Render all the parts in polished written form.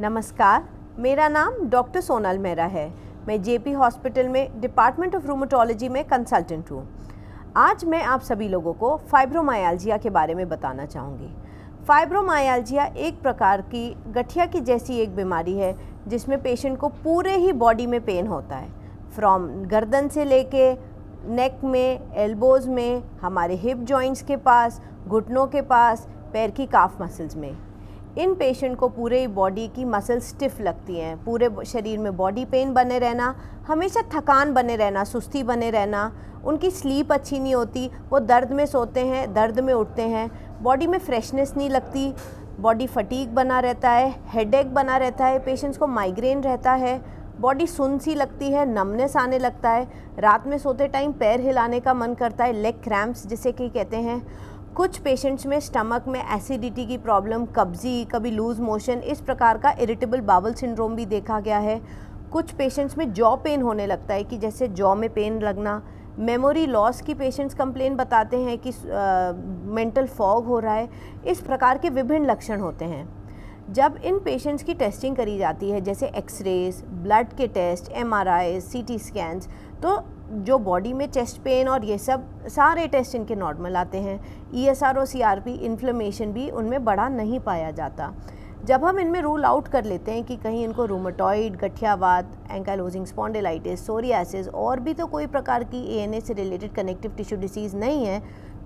नमस्कार, मेरा नाम डॉक्टर सोनल मेहरा है। मैं जेपी हॉस्पिटल में डिपार्टमेंट ऑफ रूमेटोलॉजी में कंसल्टेंट हूँ। आज मैं आप सभी लोगों को फाइब्रोमाइल्जिया के बारे में बताना चाहूँगी। फाइब्रोमाइल्जिया एक प्रकार की गठिया की जैसी एक बीमारी है जिसमें पेशेंट को पूरे ही बॉडी में पेन होता है, फ्रॉम गर्दन से लेके नेक में, एल्बोज़ में, हमारे हिप जॉइंट्स के पास, घुटनों के पास, पैर की काफ मसल्स में। इन पेशेंट को पूरे बॉडी की मसल स्टिफ लगती हैं, पूरे शरीर में बॉडी पेन बने रहना, हमेशा थकान बने रहना, सुस्ती बने रहना, उनकी स्लीप अच्छी नहीं होती, वो दर्द में सोते हैं, दर्द में उठते हैं, बॉडी में फ्रेशनेस नहीं लगती, बॉडी फटीग बना रहता है, हेडेक बना रहता है, पेशेंट्स को माइग्रेन रहता है, बॉडी सुन सी लगती है, नमनेस आने लगता है, रात में सोते टाइम पैर हिलाने का मन करता है, लेग क्रैम्प्स जिसे कि कहते हैं। कुछ पेशेंट्स में स्टमक में एसिडिटी की प्रॉब्लम, कब्जी, कभी लूज़ मोशन, इस प्रकार का इरिटेबल बाउल सिंड्रोम भी देखा गया है। कुछ पेशेंट्स में जॉ पेन होने लगता है कि जैसे जॉ में पेन लगना। मेमोरी लॉस की पेशेंट्स कंप्लेन बताते हैं कि मेंटल फॉग हो रहा है। इस प्रकार के विभिन्न लक्षण होते हैं। जब इन पेशेंट्स की टेस्टिंग करी जाती है, जैसे एक्सरेज, ब्लड के टेस्ट, एमआरआई, सीटी स्कैन्स, तो जो बॉडी में चेस्ट पेन और ये सब सारे टेस्ट इनके नॉर्मल आते हैं। ईएसआर और सीआरपी, इन्फ्लेमेशन भी उनमें बढ़ा नहीं पाया जाता। जब हम इनमें रूल आउट कर लेते हैं कि कहीं इनको रूमेटॉइड, गठियावात, एंकाइलोजिंग स्पॉन्डिलाइटिस, सोरियासिस और भी तो कोई प्रकार की एएनए से रिलेटेड कनेक्टिव टिश्यू डिसीज़ नहीं है,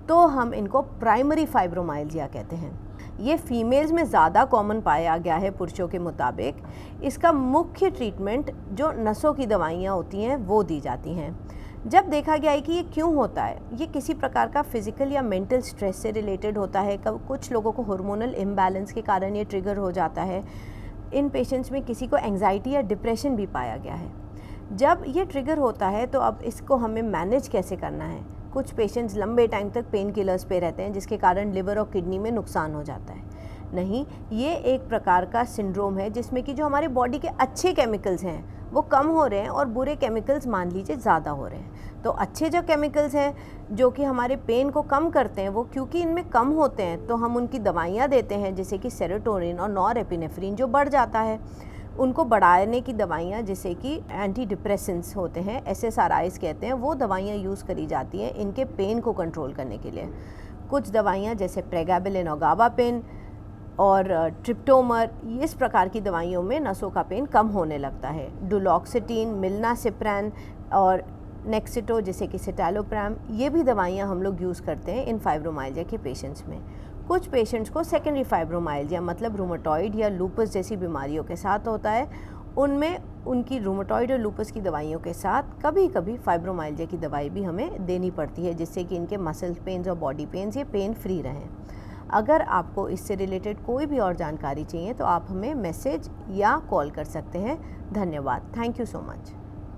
तो हम इनको प्राइमरी फाइब्रोमाइल्जिया कहते हैं। ये फीमेल्स में ज़्यादा कॉमन पाया गया है पुरुषों के मुताबिक। इसका मुख्य ट्रीटमेंट जो नसों की दवाइयाँ होती हैं वो दी जाती हैं। जब देखा गया है कि ये क्यों होता है, ये किसी प्रकार का फिज़िकल या मेंटल स्ट्रेस से रिलेटेड होता है। कुछ लोगों को हार्मोनल इम्बैलेंस के कारण ये ट्रिगर हो जाता है। इन पेशेंट्स में किसी को एंग्जाइटी या डिप्रेशन भी पाया गया है। जब ये ट्रिगर होता है तो अब इसको हमें मैनेज कैसे करना है। कुछ पेशेंट्स लंबे टाइम तक पेन किलर्स पे रहते हैं जिसके कारण लिवर और किडनी में नुकसान हो जाता है। नहीं, ये एक प्रकार का सिंड्रोम है जिसमें कि जो हमारे बॉडी के अच्छे केमिकल्स हैं वो कम हो रहे हैं और बुरे केमिकल्स मान लीजिए ज़्यादा हो रहे हैं। तो अच्छे जो केमिकल्स हैं जो कि हमारे पेन को कम करते हैं, वो क्योंकि इनमें कम होते हैं तो हम उनकी दवाइयाँ देते हैं, जैसे कि सेरोटोनिन और नॉरएपिनेफ्रिन जो बढ़ जाता है। उनको बढ़ाने की दवाइयाँ जैसे कि एंटी डिप्रेसेंट्स होते हैं, SSRIs कहते हैं, वो दवाइयाँ यूज़ करी जाती हैं इनके पेन को कंट्रोल करने के लिए। कुछ दवाइयाँ जैसे प्रेगाबेलिन और गाबापेन और ट्रिप्टोमर, इस प्रकार की दवाइयों में नसों का पेन कम होने लगता है। डुलॉक्सिटिन, मिलनासिप्रान और नेक्सिटो जैसे कि सिटालोप्रैम, ये भी दवाइयाँ हम लोग यूज़ करते हैं इन फाइब्रोमाइल्जिया के पेशेंट्स में। कुछ पेशेंट्स को सेकेंडरी फाइब्रोमाइल्जिया मतलब रूमेटॉइड या लूपस जैसी बीमारियों के साथ होता है। उनमें उनकी रूमेटॉइड और लूपस की दवाइयों के साथ कभी कभी फाइब्रोमाइल्जिया की दवाई भी हमें देनी पड़ती है, जिससे कि इनके मसल पेन्स और बॉडी पेन्स ये पेन फ्री रहें। अगर आपको इससे रिलेटेड कोई भी और जानकारी चाहिए तो आप हमें मैसेज या कॉल कर सकते हैं। धन्यवाद। Thank you so much.